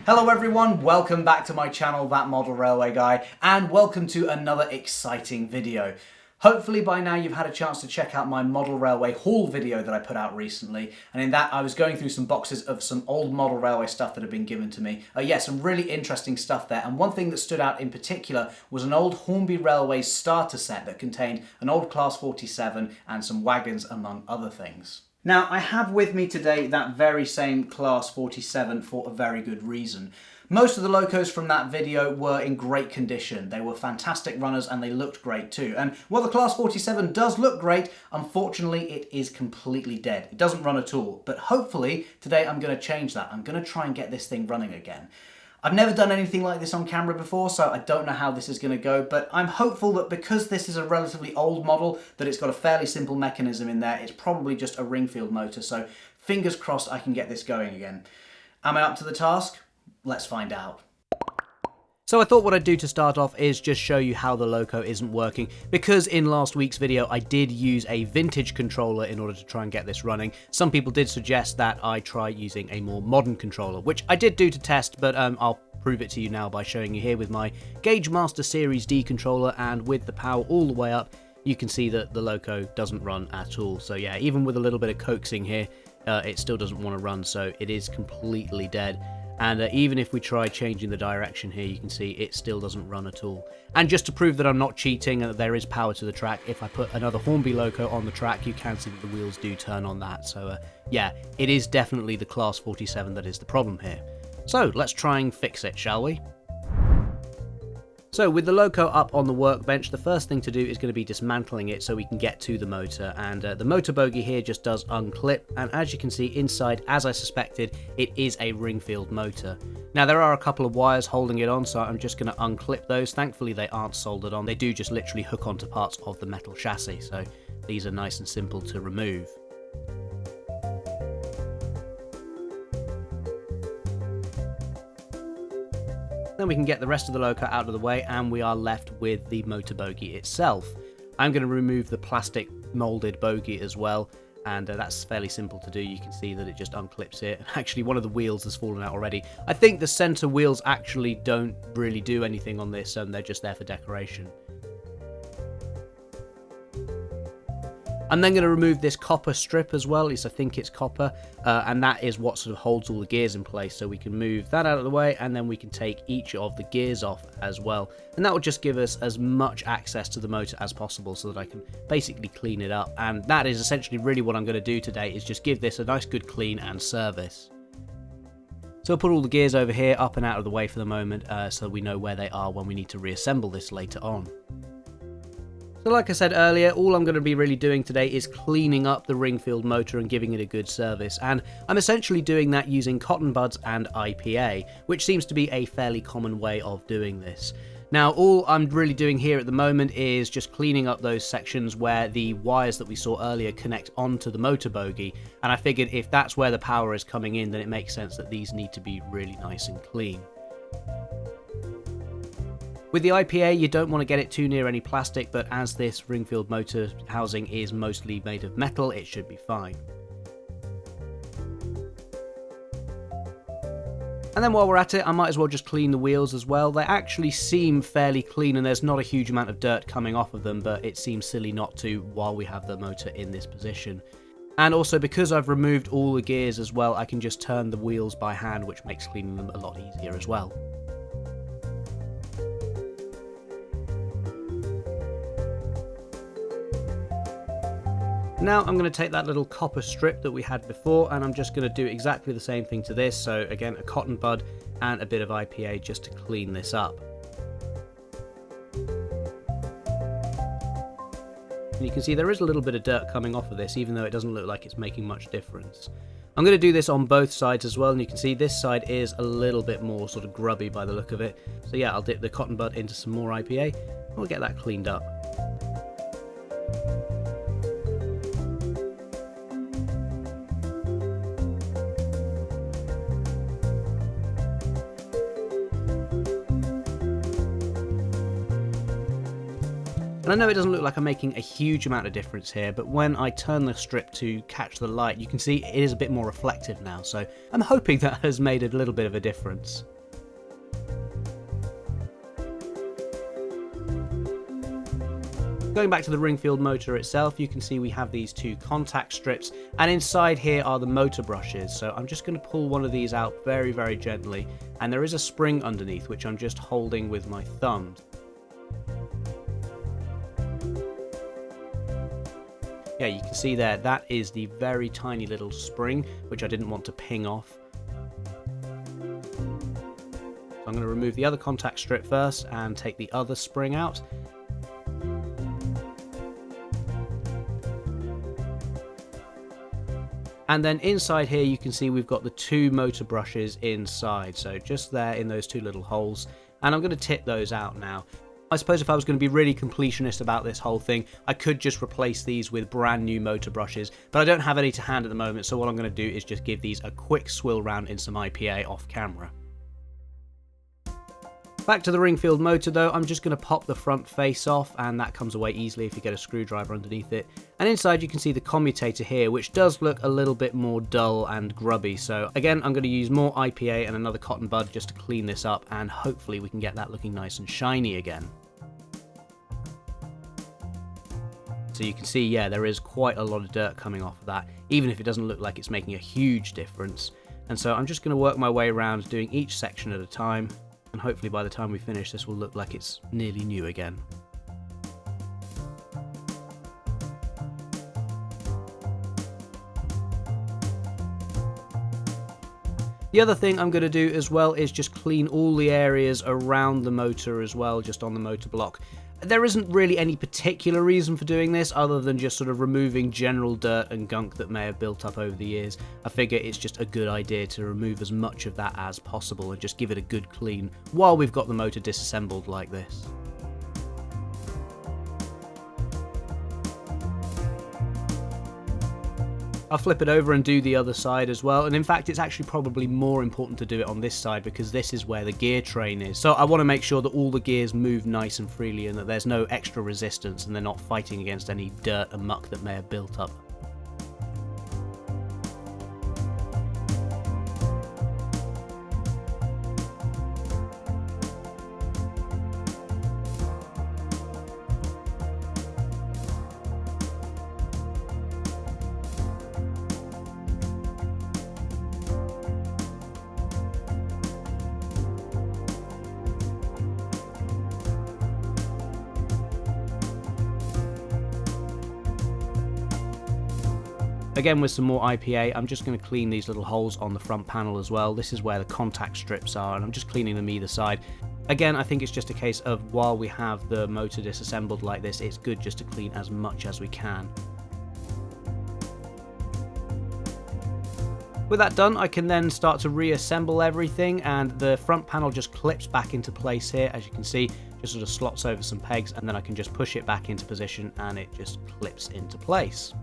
Hello everyone, welcome back to my channel, That Model Railway Guy, and welcome to another exciting video. Hopefully by now you've had a chance to check out my model railway haul video that I put out recently, and in that I was going through some boxes of some old model railway stuff that had been given to me. Some really interesting stuff there, and one thing that stood out in particular was an old Hornby Railway starter set that contained an old Class 47 and some wagons among other things. Now, I have with me today that very same Class 47 for a very good reason. Most of the locos from that video were in great condition. They were fantastic runners and they looked great too. And while the Class 47 does look great, unfortunately it is completely dead. It doesn't run at all. But hopefully today I'm going to change that. I'm going to try and get this thing running again. I've never done anything like this on camera before, so I don't know how this is going to go, but I'm hopeful that because this is a relatively old model, that it's got a fairly simple mechanism in there. It's probably just a ring-field motor, so fingers crossed I can get this going again. Am I up to the task? Let's find out. So I thought what I'd do to start off is just show you how the loco isn't working, because in last week's video I did use a vintage controller in order to try and get this running. Some people did suggest that I try using a more modern controller, which I did do to test, but I'll prove it to you now by showing you here with my Gauge Master Series D controller, and with the power all the way up you can see that the loco doesn't run at all. So yeah, even with a little bit of coaxing here, it still doesn't want to run, so it is completely dead. And even if we try changing the direction here, you can see it still doesn't run at all. And just to prove that I'm not cheating and that there is power to the track, if I put another Hornby loco on the track, you can see that the wheels do turn on that. So yeah, it is definitely the Class 47 that is the problem here. So let's try and fix it, shall we? So with the loco up on the workbench, the first thing to do is going to be dismantling it so we can get to the motor, and the motor bogie here just does unclip, and as you can see inside, as I suspected, it is a ring-field motor. Now there are a couple of wires holding it on, so I'm just going to unclip those. Thankfully they aren't soldered on, they do just literally hook onto parts of the metal chassis, so these are nice and simple to remove. Then we can get the rest of the loco out of the way and we are left with the motor bogie itself. I'm going to remove the plastic moulded bogie as well, and that's fairly simple to do. You can see that it just unclips it. Actually, one of the wheels has fallen out already. I think the centre wheels actually don't really do anything on this, they're just there for decoration. I'm then going to remove this copper strip as well, at least I think it's copper, and that is what sort of holds all the gears in place, so we can move that out of the way and then we can take each of the gears off as well, and that will just give us as much access to the motor as possible so that I can basically clean it up. And that is essentially really what I'm going to do today, is just give this a nice good clean and service. So I'll put all the gears over here up and out of the way for the moment, so we know where they are when we need to reassemble this later on. So like I said earlier, all I'm going to be really doing today is cleaning up the ring-field motor and giving it a good service, and I'm essentially doing that using cotton buds and IPA, which seems to be a fairly common way of doing this. Now all I'm really doing here at the moment is just cleaning up those sections where the wires that we saw earlier connect onto the motor bogie, and I figured if that's where the power is coming in, then it makes sense that these need to be really nice and clean. With the IPA, you don't want to get it too near any plastic, but as this ring-field motor housing is mostly made of metal, it should be fine. And then while we're at it, I might as well just clean the wheels as well. They actually seem fairly clean and there's not a huge amount of dirt coming off of them, but it seems silly not to while we have the motor in this position. And also because I've removed all the gears as well, I can just turn the wheels by hand, which makes cleaning them a lot easier as well. Now I'm going to take that little copper strip that we had before and I'm just going to do exactly the same thing to this. So again, a cotton bud and a bit of IPA just to clean this up. And you can see there is a little bit of dirt coming off of this, even though it doesn't look like it's making much difference. I'm going to do this on both sides as well, and you can see this side is a little bit more sort of grubby by the look of it. So yeah, I'll dip the cotton bud into some more IPA and we'll get that cleaned up. And I know it doesn't look like I'm making a huge amount of difference here, but when I turn the strip to catch the light, you can see it is a bit more reflective now, so I'm hoping that has made a little bit of a difference. Going back to the ring-field motor itself, you can see we have these two contact strips, and inside here are the motor brushes. So I'm just going to pull one of these out very, very gently, and there is a spring underneath which I'm just holding with my thumb. Yeah, you can see there, that is the very tiny little spring which I didn't want to ping off. So I'm going to remove the other contact strip first and take the other spring out. And then inside here you can see we've got the two motor brushes inside, so just there in those two little holes, and I'm going to tip those out now. I suppose if I was going to be really completionist about this whole thing, I could just replace these with brand new motor brushes, but I don't have any to hand at the moment, so what I'm going to do is just give these a quick swill round in some IPA off camera. Back to the ring-field motor though, I'm just going to pop the front face off, and that comes away easily if you get a screwdriver underneath it. And inside you can see the commutator here, which does look a little bit more dull and grubby. So again, I'm going to use more IPA and another cotton bud just to clean this up, and hopefully we can get that looking nice and shiny again. So you can see, yeah, there is quite a lot of dirt coming off of that, even if it doesn't look like it's making a huge difference. And so I'm just going to work my way around doing each section at a time. And hopefully by the time we finish this will look like it's nearly new again. The other thing I'm going to do as well is just clean all the areas around the motor as well, just on the motor block. There isn't really any particular reason for doing this other than just sort of removing general dirt and gunk that may have built up over the years. I figure it's just a good idea to remove as much of that as possible and just give it a good clean while we've got the motor disassembled like this. I'll flip it over and do the other side as well, and in fact it's actually probably more important to do it on this side because this is where the gear train is. So I want to make sure that all the gears move nice and freely and that there's no extra resistance and they're not fighting against any dirt and muck that may have built up. Again, with some more IPA, I'm just going to clean these little holes on the front panel as well. This is where the contact strips are, and I'm just cleaning them either side. Again, I think it's just a case of while we have the motor disassembled like this, it's good just to clean as much as we can. With that done, I can then start to reassemble everything, and the front panel just clips back into place here, as you can see, just sort of slots over some pegs, and then I can just push it back into position and it just clips into place.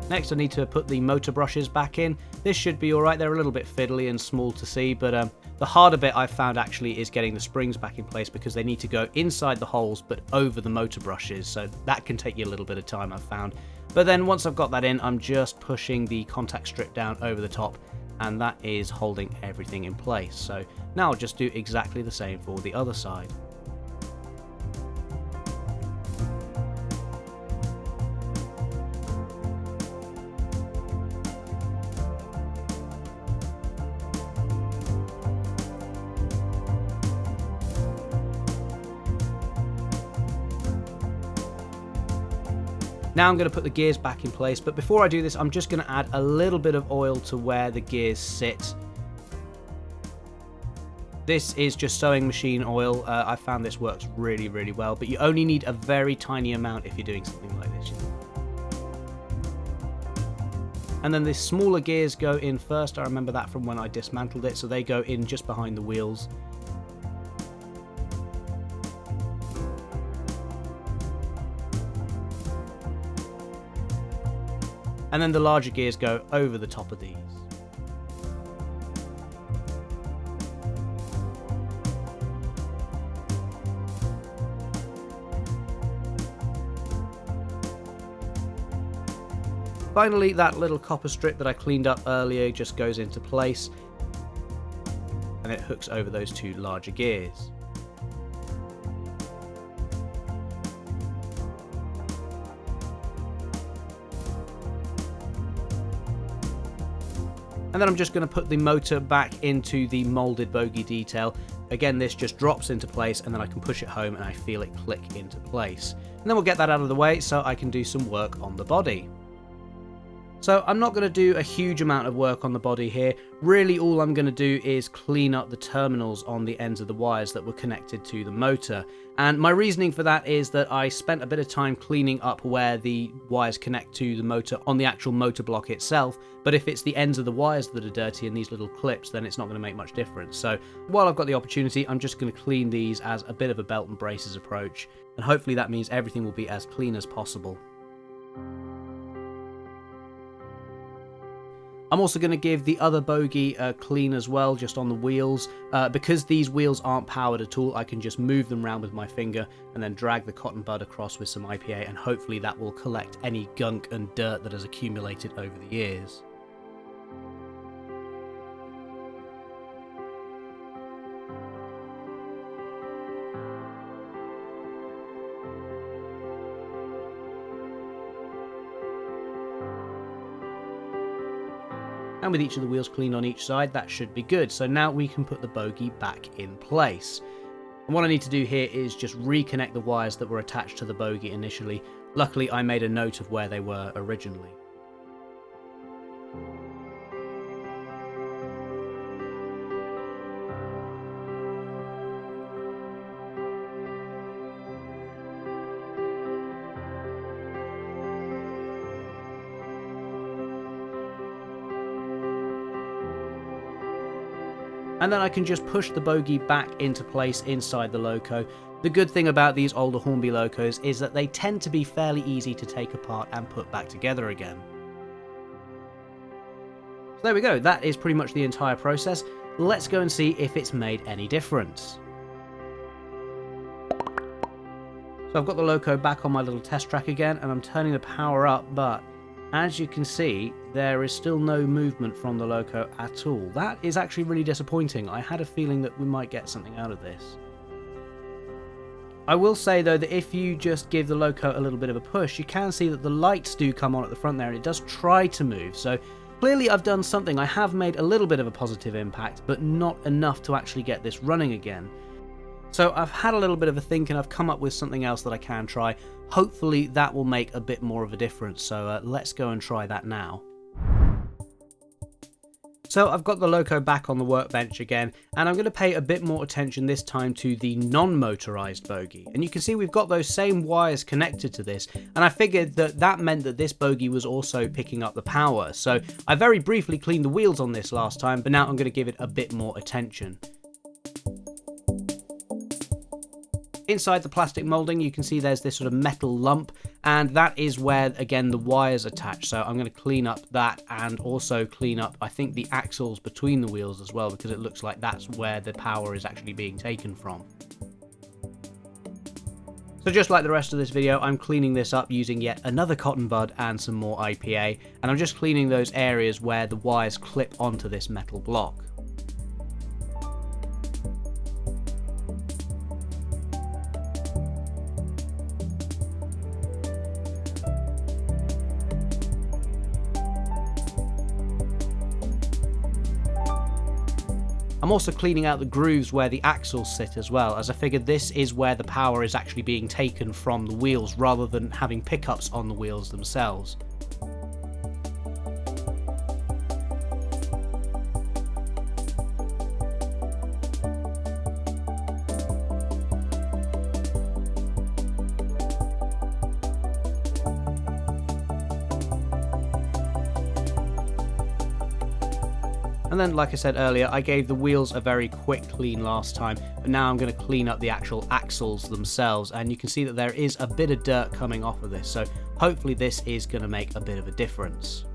Next, I need to put the motor brushes back in. This should be alright, they're a little bit fiddly and small to see, but the harder bit I've found actually is getting the springs back in place because they need to go inside the holes but over the motor brushes, so that can take you a little bit of time, I've found. But then once I've got that in, I'm just pushing the contact strip down over the top, and that is holding everything in place. So now I'll just do exactly the same for the other side. Now I'm going to put the gears back in place, but before I do this, I'm just going to add a little bit of oil to where the gears sit. This is just sewing machine oil. I found this works really, really well, but you only need a very tiny amount if you're doing something like this. And then the smaller gears go in first. I remember that from when I dismantled it, so they go in just behind the wheels. And then the larger gears go over the top of these. Finally, that little copper strip that I cleaned up earlier just goes into place. and it hooks over those two larger gears. And then I'm just going to put the motor back into the molded bogie detail. Again, this just drops into place, and then I can push it home and I feel it click into place. And then we'll get that out of the way so I can do some work on the body. So I'm not going to do a huge amount of work on the body here. Really all I'm going to do is clean up the terminals on the ends of the wires that were connected to the motor. And my reasoning for that is that I spent a bit of time cleaning up where the wires connect to the motor on the actual motor block itself. But if it's the ends of the wires that are dirty and these little clips, then it's not going to make much difference. So while I've got the opportunity, I'm just going to clean these as a bit of a belt and braces approach. And hopefully that means everything will be as clean as possible. I'm also going to give the other bogie a clean as well, just on the wheels. Because these wheels aren't powered at all, I can just move them around with my finger and then drag the cotton bud across with some IPA, and hopefully that will collect any gunk and dirt that has accumulated over the years. And with each of the wheels cleaned on each side, that should be good. So now we can put the bogie back in place. And what I need to do here is just reconnect the wires that were attached to the bogie initially. Luckily, I made a note of where they were originally. And then I can just push the bogie back into place inside the loco. The good thing about these older Hornby locos is that they tend to be fairly easy to take apart and put back together again. So there we go, that is pretty much the entire process. Let's go and see if it's made any difference. So I've got the loco back on my little test track again, and I'm turning the power up, but as you can see, there is still no movement from the loco at all. That is actually really disappointing. I had a feeling that we might get something out of this. I will say though that if you just give the loco a little bit of a push, you can see that the lights do come on at the front there, and it does try to move. So clearly I've done something. I have made a little bit of a positive impact, but not enough to actually get this running again. So I've had a little bit of a think, and I've come up with something else that I can try. Hopefully that will make a bit more of a difference, so let's go and try that now. So I've got the loco back on the workbench again, and I'm going to pay a bit more attention this time to the non-motorized bogie. And you can see we've got those same wires connected to this, and I figured that that meant that this bogie was also picking up the power. So I very briefly cleaned the wheels on this last time, but now I'm going to give it a bit more attention. Inside the plastic moulding, you can see there's this sort of metal lump, and that is where, again, the wires attach. So I'm going to clean up that, and also clean up, I think, the axles between the wheels as well, because it looks like that's where the power is actually being taken from. So just like the rest of this video, I'm cleaning this up using yet another cotton bud and some more IPA, and I'm just cleaning those areas where the wires clip onto this metal block. I'm also cleaning out the grooves where the axles sit as well, as I figured this is where the power is actually being taken from the wheels rather than having pickups on the wheels themselves. And then, like I said earlier, I gave the wheels a very quick clean last time, but now I'm going to clean up the actual axles themselves, and you can see that there is a bit of dirt coming off of this, so hopefully this is going to make a bit of a difference.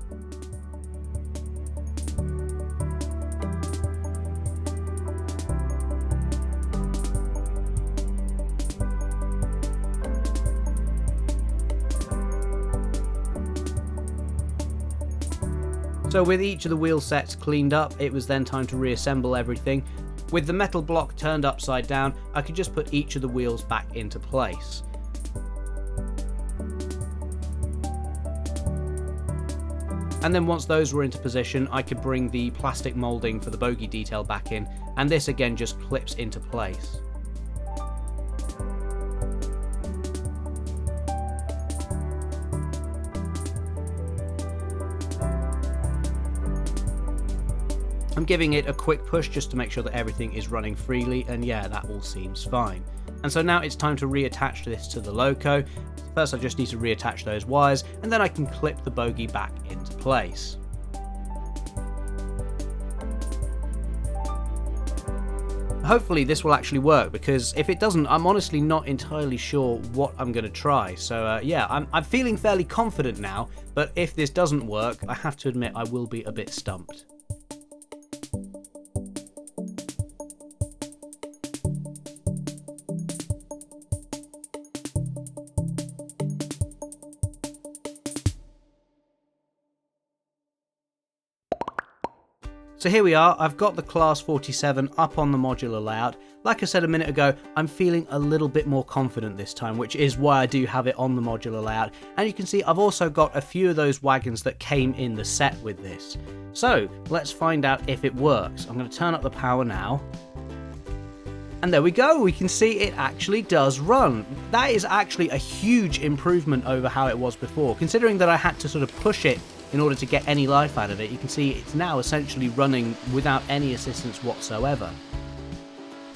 So with each of the wheel sets cleaned up, it was then time to reassemble everything. With the metal block turned upside down, I could just put each of the wheels back into place. And then once those were into position, I could bring the plastic moulding for the bogie detail back in, and this again just clips into place. I'm giving it a quick push just to make sure that everything is running freely, and yeah, that all seems fine. And so now it's time to reattach this to the loco. First I just need to reattach those wires, and then I can clip the bogie back into place. Hopefully this will actually work, because if it doesn't, I'm honestly not entirely sure what I'm going to try. So yeah, I'm feeling fairly confident now, but if this doesn't work, I have to admit I will be a bit stumped. So here we are, I've got the Class 47 up on the modular layout. Like I said a minute ago, I'm feeling a little bit more confident this time, which is why I do have it on the modular layout. And you can see I've also got a few of those wagons that came in the set with this. So let's find out if it works. I'm going to turn up the power now. And there we go, we can see it actually does run. That is actually a huge improvement over how it was before, considering that I had to sort of push it in order to get any life out of it. You can see it's now essentially running without any assistance whatsoever.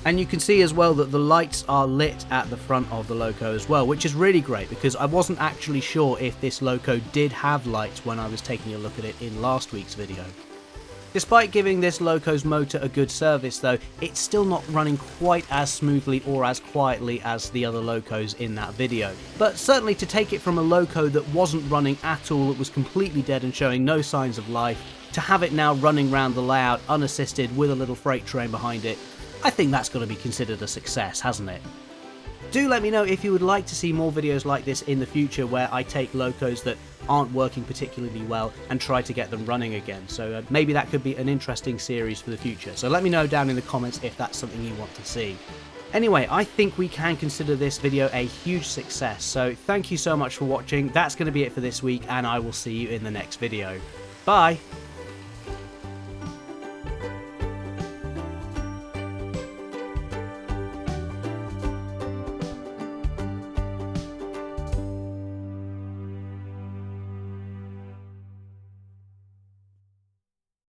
And you can see as well that the lights are lit at the front of the loco as well, which is really great because I wasn't actually sure if this loco did have lights when I was taking a look at it in last week's video. Despite giving this loco's motor a good service though, it's still not running quite as smoothly or as quietly as the other locos in that video. But certainly to take it from a loco that wasn't running at all, it was completely dead and showing no signs of life, to have it now running around the layout unassisted with a little freight train behind it, I think that's got to be considered a success, hasn't it? Do let me know if you would like to see more videos like this in the future where I take locos that aren't working particularly well and try to get them running again. So maybe that could be an interesting series for the future. So let me know down in the comments if that's something you want to see. Anyway, I think we can consider this video a huge success. So thank you so much for watching. That's going to be it for this week, and I will see you in the next video. Bye!